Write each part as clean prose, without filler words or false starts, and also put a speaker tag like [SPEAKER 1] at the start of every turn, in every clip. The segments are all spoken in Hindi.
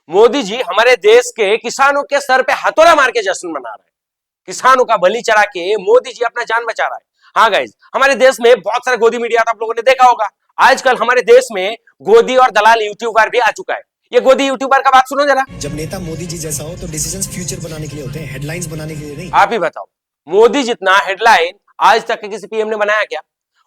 [SPEAKER 1] मोदी जी हमारे देश के किसानों के सर पे हथौड़ा मार के जश्न मना रहे हैं। किसानों का बलि चढ़ा के मोदी जी अपना जान बचा रहा है। हाँ गाइज, हमारे देश में बहुत सारे गोदी मीडिया आप लोगों ने देखा होगा। आजकल हमारे देश में गोदी और दलाल यूट्यूबर भी आ चुका है। ये गोदी यूट्यूबर का बात सुनो जरा।
[SPEAKER 2] जब नेता मोदी जी जैसा हो तो डिसीजंस फ्यूचर बनाने के लिए होते हैं, हेडलाइंस बनाने के लिए नहीं।
[SPEAKER 1] आप ही बताओ, मोदी जितना हेडलाइन आज तक के किसी पीएम ने बनाया क्या?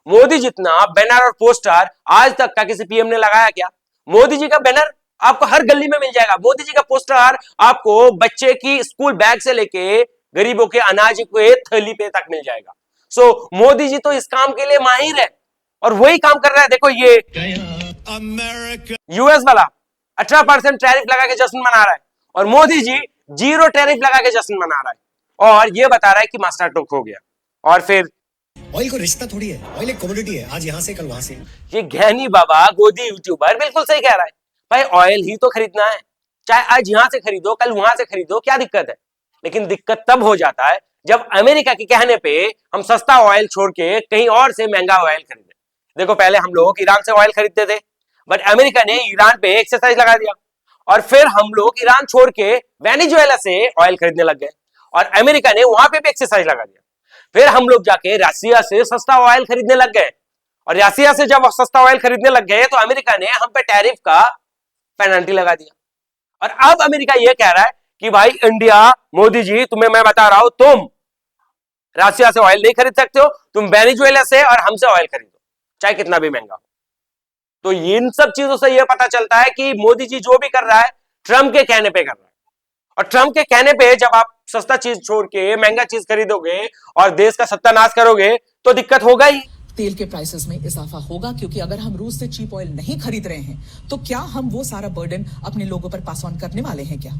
[SPEAKER 1] मोदी जितना बैनर और पोस्टर आज तक का किसी पीएम ने लगाया क्या? मोदी जी का बैनर आपको हर गली में मिल जाएगा। मोदी जी का पोस्टर आपको बच्चे की स्कूल बैग से लेके गरीबों के अनाज के थैली पे तक मिल जाएगा। सो मोदी जी तो इस काम के लिए माहिर है और वही काम कर रहा है। देखो ये यूएस वाला 18% टैरिफ लगा के जश्न मना रहा है और मोदी जी 0 टैरिफ लगा के जश्न मना रहा है और ये बता रहा है कि मास्टर स्ट्रोक हो गया। और फिर
[SPEAKER 2] ऑयल को रिश्ता थोड़ी है, ऑयल एक कमोडिटी है, आज यहां से कल वहां से।
[SPEAKER 1] ये ज्ञानी बाबा गोदी यूट्यूबर बिल्कुल सही कह रहा है। भाई ऑयल ही तो खरीदना है, चाहे आज यहां से खरीदो कल वहां से खरीदो, क्या दिक्कत है? लेकिन दिक्कत तब हो जाता है जब अमेरिका के कहने पे हम सस्ता ऑयल छोड़ के कहीं और से महंगा ऑयल खरीदे। देखो पहले हम लोग ईरान से ऑयल खरीदते थे, बट अमेरिका ने ईरान पे एक्सरसाइज लगा दिया और फिर हम लोग ईरान छोड़ के वेनेजुएला से ऑयल खरीदने लग गए और अमेरिका ने वहां पे भी एक्सरसाइज लगा दिया। फिर हम लोग जाके रसिया से सस्ता ऑयल खरीदने लग गए और रसिया से जब सस्ता ऑयल खरीदने लग गए तो अमेरिका ने हम पे टैरिफ का पेनल्टी लगा दिया। और अब अमेरिका ये कह रहा है कि भाई इंडिया, मोदी जी तुम्हें मैं बता रहा हूं, तुम रसिया से ऑयल नहीं खरीद सकते हो, तुम वेनेजुएला से और हमसे ऑयल खरीदो चाहे कितना भी महंगा हो। तो इन सब चीजों से यह पता चलता है कि मोदी जी जो भी कर रहा है ट्रंप के कहने पे कर रहा है और ट्रंप के कहने पे जब आप सस्ता चीज छोड़ के महंगा चीज खरीदोगे और देश का सत्यानाश करोगे तो दिक्कत होगा ही।
[SPEAKER 3] तेल के प्राइसेस में इजाफा होगा क्योंकि अगर हम रूस से चीप ऑयल नहीं खरीद रहे हैं तो क्या हम वो सारा बर्डन अपने लोगों पर पास ऑन करने वाले हैं क्या?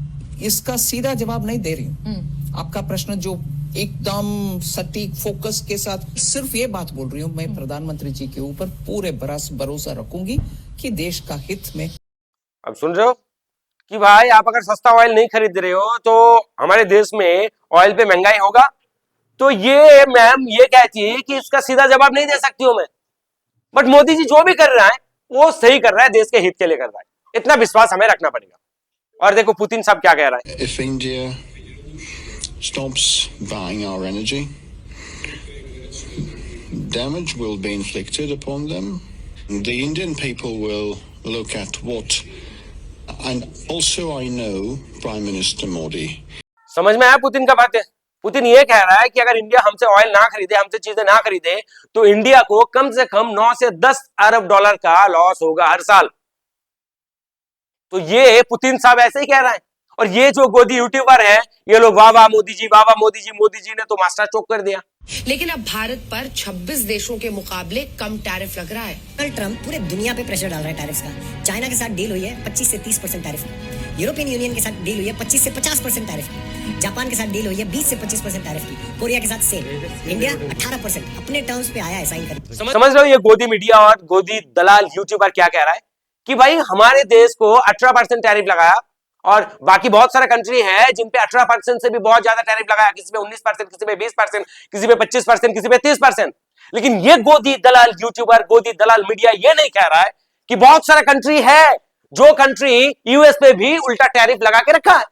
[SPEAKER 4] इसका सीधा जवाब नहीं दे रही हूँ। आपका प्रश्न जो एकदम सटीक फोकस के साथ सिर्फ ये बात बोल रही हूँ, मैं प्रधानमंत्री जी के ऊपर पूरे भरोसा रखूंगी कि देश का हित में।
[SPEAKER 1] अब सुन रहे हो कि भाई आप अगर सस्ता ऑयल नहीं खरीद रहे हो तो हमारे देश में ऑयल पे महंगाई होगा। तो ये मैम ये कहती है कि इसका सीधा जवाब नहीं दे सकती हूं मैं, बट मोदी जी जो भी कर रहा है वो सही कर रहा है, देश के हित के लिए कर रहा है, इतना विश्वास हमें रखना पड़ेगा। और देखो पुतिन साहब क्या कह रहा है।
[SPEAKER 5] If India stops buying our energy, damage will be inflicted upon them. The Indian people will look at what, and also I know Prime Minister Modi.
[SPEAKER 1] समझ में आया पुतिन का बात है? पुतिन ये कह रहा है कि अगर इंडिया हमसे ऑयल ना खरीदे, हमसे चीजें ना खरीदे तो इंडिया को कम से कम 9 से 10 अरब डॉलर का लॉस होगा हर साल। तो ये पुतिन साहब ऐसे ही कह रहा है और ये जो गोदी यूट्यूबर है ये लोग वाह वाह मोदी जी, वाह वाह मोदी जी ने तो मास्टर चौक कर दिया।
[SPEAKER 6] लेकिन अब भारत पर 26 देशों के मुकाबले कम टैरिफ लग रहा है।
[SPEAKER 7] डोनाल्ड ट्रंप पूरे दुनिया पे प्रेशर डाल रहा है टैरिफ का। चाइना के साथ डील हुई है 25 से 30% टैरिफ। यूरोपियन यूनियन के साथ डील हुई है 25 से 50% टैरिफ। जापान के साथ डील हुई है 20 से 25% टैरिफ की। कोरिया के साथ सेम। इंडिया 18% अपने टर्म्स पे आया है साइन करने।
[SPEAKER 1] समझ रहे हो ये गोदी मीडिया और गोदी दलाल यूट्यूबर क्या कह रहा है कि भाई हमारे देश को 18% टैरिफ लगाया और बाकी बहुत सारा कंट्री है जिन पे 18% से भी बहुत ज्यादा टैरिफ लगाया, किसी पे 19%, किसी पे 20%, किसी पे 25%, किसी पे 30%। लेकिन ये गोदी दलाल यूट्यूबर, गोदी दलाल मीडिया ये नहीं कह रहा है कि बहुत सारा कंट्री है जो कंट्री यूएस पे भी उल्टा टैरिफ लगा के रखा है,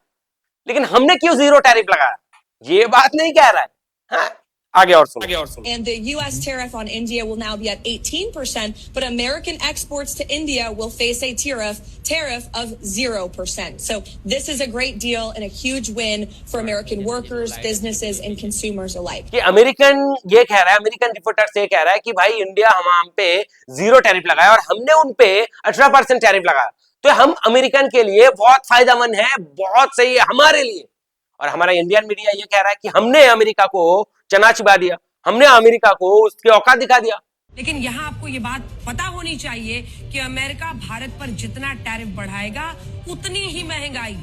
[SPEAKER 1] लेकिन हमने क्यों 0 टैरिफ लगाया, ये बात नहीं कह रहा है। हाँ? आगे और सुनो।
[SPEAKER 8] And the U.S. tariff on India will now be at 18%, but American exports to India will face a tariff of 0%. So this is a great deal and a huge win for American workers, businesses, and consumers alike.
[SPEAKER 1] कि अमेरिकन ये कह रहा है, अमेरिकन रिपोर्टर से कह रहा है कि भाई इंडिया हम पे 0 टैरिफ लगाया और हमने उन पे 18% टैरिफ लगाया, तो हम अमेरिकन के लिए बहुत फायदेमंद है, बहुत सही है हमारे लिए। और हमारा इंडियन मीडिया ये कह रहा है कि हमने अमेरिका को चना चिबा दिया, हमने अमेरिका को उसकी औकात दिखा दिया।
[SPEAKER 6] लेकिन यहाँ आपको ये बात पता होनी चाहिए कि अमेरिका भारत पर जितना टैरिफ बढ़ाएगा उतनी ही महंगाई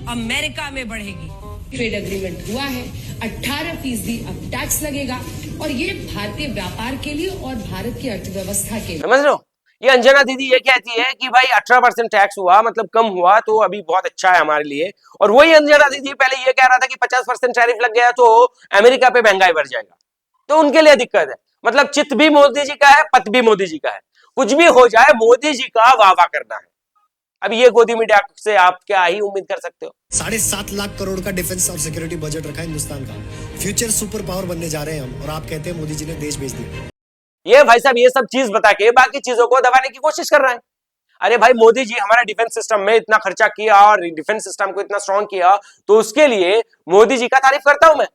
[SPEAKER 6] अमेरिका में बढ़ेगी।
[SPEAKER 9] ट्रेड एग्रीमेंट हुआ है, 18% अब टैक्स लगेगा और ये भारतीय व्यापार के लिए और भारत की अर्थव्यवस्था के लिए।
[SPEAKER 1] समझ रहे हो, ये अंजना दीदी ये कहती है कि भाई 18% टैक्स हुआ मतलब कम हुआ तो अभी बहुत अच्छा है हमारे लिए, और वही अंजना दीदी पहले ये कह रहा था कि 50% टैरिफ लग गया तो अमेरिका पे महंगाई बढ़ जाएगा, तो उनके लिए दिक्कत है। मतलब चित भी मोदी जी का है, पत भी मोदी जी का है, कुछ भी हो जाए मोदी जी का वाह वाह करना है। अब ये गोदी मीडिया से आप क्या ही उम्मीद कर सकते हो?
[SPEAKER 2] 7.5 लाख करोड़ का डिफेंस और सिक्योरिटी बजट रखा है हिंदुस्तान का। फ्यूचर सुपर पावर बनने जा रहे हैं हम, और आप कहते हैं मोदी जी ने देश बेच दिया।
[SPEAKER 1] ये भाई साहब ये सब चीज बता के बाकी चीजों को दबाने की कोशिश कर रहे हैं। अरे भाई मोदी जी हमारा डिफेंस सिस्टम में इतना खर्चा किया और डिफेंस सिस्टम को इतना स्ट्रॉन्ग किया, तो उसके लिए मोदी जी का तारीफ करता हूं मैं,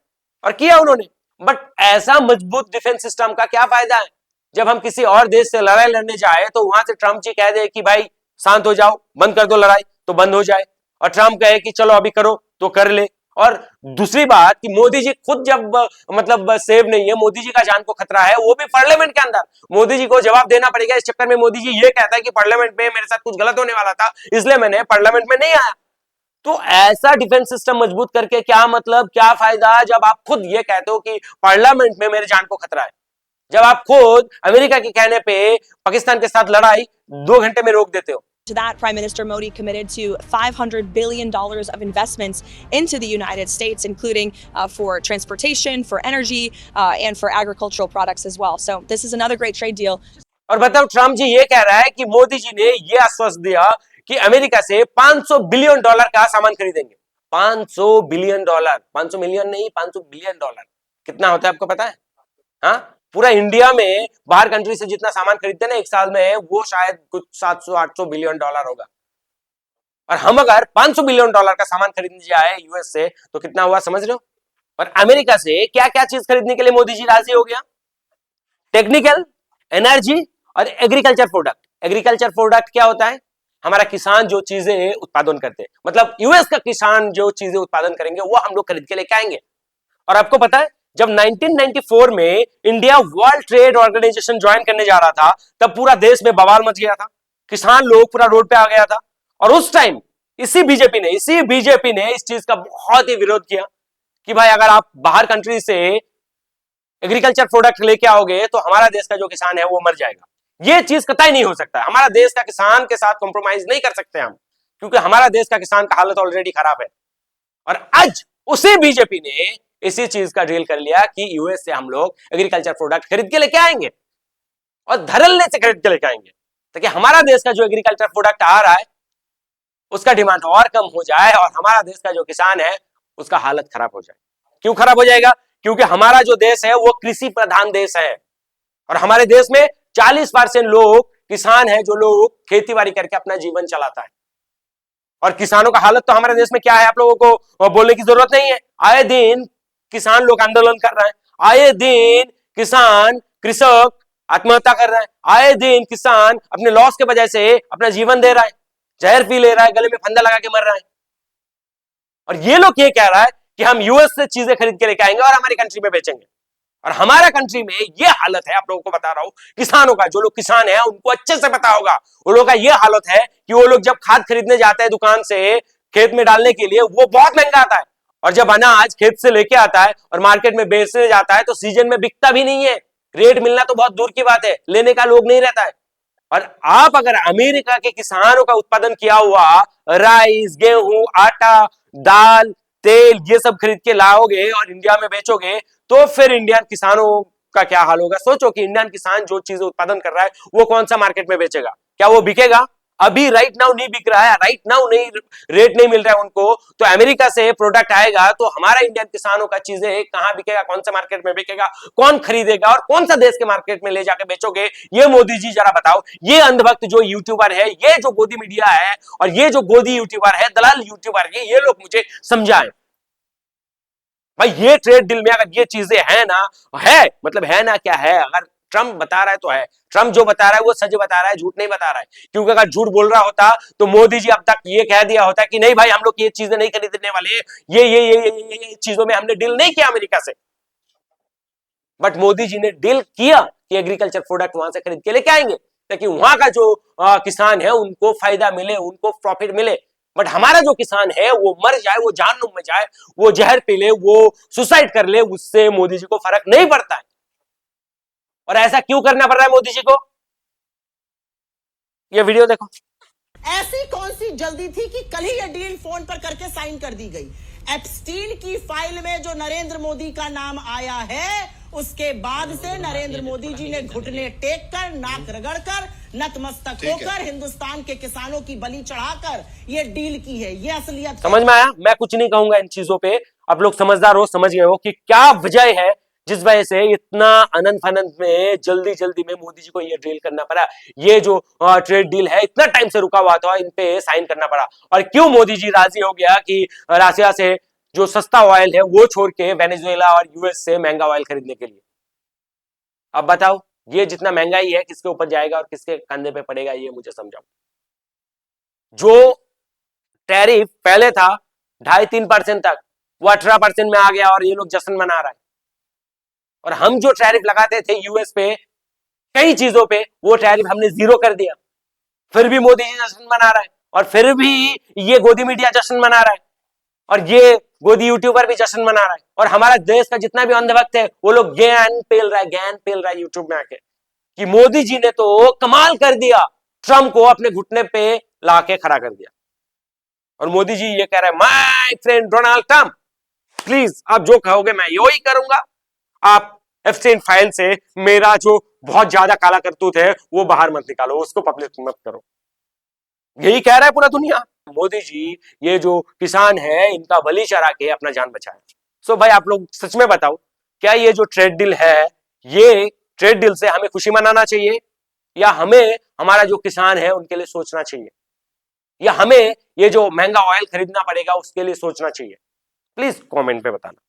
[SPEAKER 1] और किया उन्होंने। बट ऐसा मजबूत डिफेंस सिस्टम का क्या फायदा है जब हम किसी और देश से लड़ाई लड़ने जाए तो वहां से ट्रम्प जी कह दे कि भाई शांत हो जाओ, बंद कर दो लड़ाई, तो बंद हो जाए, और ट्रम्प कहे कि चलो अभी करो तो कर ले। और दूसरी बात कि मोदी जी खुद जब मतलब सेव नहीं है, मोदी जी का जान को खतरा है, वो भी पार्लियामेंट के अंदर, मोदी जी को जवाब देना पड़ेगा। इस चक्कर में मोदी जी ये कहता है कि पार्लियामेंट में मेरे साथ कुछ गलत होने वाला था, इसलिए मैंने पार्लियामेंट में नहीं आया। तो ऐसा डिफेंस सिस्टम मजबूत करके क्या मतलब, क्या फायदा जब आप खुद ये कहते हो कि पार्लियामेंट में मेरे जान को खतरा है, जब आप खुद अमेरिका के कहने पे पाकिस्तान के साथ लड़ाई 2 घंटे में रोक देते हो।
[SPEAKER 8] To that, Prime Minister Modi committed to $500 billion of investments into the United States, including for transportation, for energy, and for agricultural products as well. So this is another great trade deal.
[SPEAKER 1] और बताओ ट्रम्प जी ये कह रहा है कि मोदी जी ने ये आश्वासन दिया कि अमेरिका से $500 बिलियन का सामान खरीदेंगे। $500 बिलियन, 500 मिलियन नहीं, $500 बिलियन कितना होता है आपको पता है? हाँ, पूरा इंडिया में बाहर कंट्री से जितना सामान खरीदते हैं ना एक साल में, वो शायद कुछ 700-800 बिलियन डॉलर होगा। और हम अगर $500 बिलियन का सामान खरीदने जाए यूएस से तो कितना हुआ समझ रहे हो? और अमेरिका से क्या क्या चीज खरीदने के लिए मोदी जी राजी हो गया? टेक्निकल, एनर्जी और एग्रीकल्चर प्रोडक्ट। एग्रीकल्चर प्रोडक्ट क्या होता है? हमारा किसान जो चीजें उत्पादन करते हैं, मतलब यूएस का किसान जो चीजें उत्पादन करेंगे वो हम लोग खरीद के लेके आएंगे। और आपको पता है जब 1994 में India world trade organization join करने जा रहा था, तब पूरा देश में बवाल मच गया था, किसान लोग पूरा रोड पे आ गया था। और उस टाइम इसी बीजेपी ने इस चीज का बहुत ही विरोध किया कि भाई अगर आप बाहर कंट्री से एग्रीकल्चर प्रोडक्ट लेके आओगे तो हमारा देश का जो किसान है वो मर जाएगा। ये चीज कतई नहीं हो सकता है, हमारा देश का किसान के साथ कॉम्प्रोमाइज नहीं कर सकते हम, क्योंकि हमारा देश का किसान का हालत ऑलरेडी खराब है। और आज उसी बीजेपी ने इसी चीज का डील कर लिया कि यूएस से हम लोग एग्रीकल्चर प्रोडक्ट खरीद के लेके आएंगे और धड़ल्ले से खरीद के लेके आएंगे, ताकि हमारा देश का जो एग्रीकल्चर प्रोडक्ट आ रहा है उसका डिमांड और कम हो जाए और हमारा देश का जो किसान है उसका हालत खराब हो जाए। क्यों खराब हो जाएगा? क्योंकि हमारा जो देश है वो कृषि प्रधान देश है, और हमारे देश में 40% लोग किसान है, जो लोग खेती बाड़ी करके अपना जीवन चलाता है। और किसानों का हालत तो हमारे देश में क्या है आप लोगों को बोलने की जरूरत नहीं है। आए दिन किसान लोग आंदोलन कर रहे हैं, आए दिन किसान कृषक आत्महत्या कर रहे हैं, आए दिन किसान अपने लॉस के वजह से अपना जीवन दे रहा है, जहर पी ले रहा है, गले में फंदा लगा के मर रहा है। और ये लोग ये कह रहा है कि हम यूएस से चीजें खरीद के लेके आएंगे और हमारी कंट्री में बेचेंगे। और हमारा कंट्री में ये हालत है, आप लोगों को बता रहा हूं, किसानों का, जो लोग किसान है उनको अच्छे से पता होगा, वो लोगों का ये हालत है कि वो लोग जब खाद खरीदने जाते हैं दुकान से खेत में डालने के लिए, वो बहुत महंगा आता है। और जब अनाज खेत से लेके आता है और मार्केट में बेचने जाता है तो सीजन में बिकता भी नहीं है, रेट मिलना तो बहुत दूर की बात है, लेने का लोग नहीं रहता है। और आप अगर अमेरिका के किसानों का उत्पादन किया हुआ राइस, गेहूं, आटा, दाल, तेल ये सब खरीद के लाओगे और इंडिया में बेचोगे तो फिर इंडियन किसानों का क्या हाल होगा? सोचो कि इंडियन किसान जो चीजें उत्पादन कर रहा है वो कौन सा मार्केट में बेचेगा? क्या वो बिकेगा? अभी राइट नाउ नहीं बिक रहा है, राइट नाउ नहीं, रेट नहीं मिल रहा है उनको, तो अमेरिका से प्रोडक्ट आएगा तो हमारा इंडियन किसानों का चीजें कहां बिकेगा, कौन सा मार्केट में बिकेगा, कौन खरीदेगा और कौन सा देश के मार्केट में ले जाकर बेचोगे? ये मोदी जी जरा बताओ। ये अंधभक्त जो यूट्यूबर है, ये जो गोदी मीडिया है और ये जो गोदी यूट्यूबर है, दलाल यूट्यूबर है, ये लोग मुझे समझाएं भाई। ये ट्रेड डील में अगर ये चीजें है ना, है मतलब है ना, क्या है? अगर ट्रम्प बता रहा है तो है, ट्रम्प जो बता रहा है वो सच बता रहा है, झूठ नहीं बता रहा है। क्योंकि अगर झूठ बोल रहा होता तो मोदी जी अब तक ये कह दिया होता कि नहीं भाई हम लोग ये चीजें नहीं खरीदने वाले, ये चीजों में हमने डील नहीं किया अमेरिका से। बट मोदी जी ने डील किया कि एग्रीकल्चर प्रोडक्ट वहां से खरीद के लेके आएंगे ताकि वहां का जो किसान है उनको फायदा मिले, उनको प्रॉफिट मिले। बट हमारा जो किसान है वो मर जाए, वो जहन्नुम में जाए, वो जहर पी ले, वो सुसाइड कर ले, उससे मोदी जी को फर्क नहीं पड़ता है। और ऐसा क्यों करना पड़ रहा है मोदी जी को? ये वीडियो देखो।
[SPEAKER 10] ऐसी कौन सी जल्दी थी कि कल ही यह डील फोन पर करके साइन कर दी गई? एप्स्टीन की फाइल में जो नरेंद्र मोदी का नाम आया है, उसके बाद से नरेंद्र मोदी जी ने घुटने टेक कर, नाक रगड़कर नतमस्तक
[SPEAKER 5] ठीक है।
[SPEAKER 10] होकर हिंदुस्तान के किसानों की बलि चढ़ाकर ये डील की है। ये असलियत
[SPEAKER 1] समझ में आया? मैं कुछ नहीं कहूंगा इन चीजों पे, आप लोग समझदार हो, समझ गए हो कि क्या वजह है जिस वजह से इतना अनंत फनंत में जल्दी जल्दी में मोदी जी को ये डील करना पड़ा। ये जो ट्रेड डील है इतना टाइम से रुका हुआ था, इन पे साइन करना पड़ा। और क्यों मोदी जी राजी हो गया कि रसिया से जो सस्ता ऑयल है वो छोड़ के वेनेजुएला और यूएस से महंगा ऑयल खरीदने के लिए? अब बताओ, ये जितना महंगाई है किसके ऊपर जाएगा और किसके कंधे पे पड़ेगा, ये मुझे समझाओ। जो टैरिफ पहले था 2.5-3% तक, वो 18% में आ गया और ये लोग जश्न मना रहा है। और हम जो टैरिफ लगाते थे यूएस पे कई चीजों पे, वो टैरिफ हमने 0 कर दिया। फिर भी मोदी जी जश्न मना रहा है, और फिर भी ये गोदी मीडिया जश्न मना रहा है, और ये गोदी यूट्यूबर भी जश्न मना रहा है। और हमारा देश का जितना भी अंधभक्त है वो लोग ज्ञान पेल रहा है यूट्यूब में आके कि मोदी जी ने तो कमाल कर दिया, ट्रम्प को अपने घुटने पे लाके खड़ा कर दिया। और मोदी जी ये कह रहा है, my friend Donald Trump, please आप जो कहोगे मैं यो ही करूंगा। आप एफस्टाइन फाइल से मेरा जो बहुत ज्यादा काला करतूत है वो बाहर मत निकालो, उसको पब्लिक मत करो। यही कह रहा है पूरा दुनिया। मोदी जी ये जो किसान है इनका बलि चढ़ा के अपना जान बचाया। सो भाई आप लोग सच में बताओ, क्या ये जो ट्रेड डील है, ये ट्रेड डील से हमें खुशी मनाना चाहिए, या हमें हमारा जो किसान है उनके लिए सोचना चाहिए, या हमें ये जो महंगा ऑयल खरीदना पड़ेगा उसके लिए सोचना चाहिए? प्लीज कमेंट पे बताना।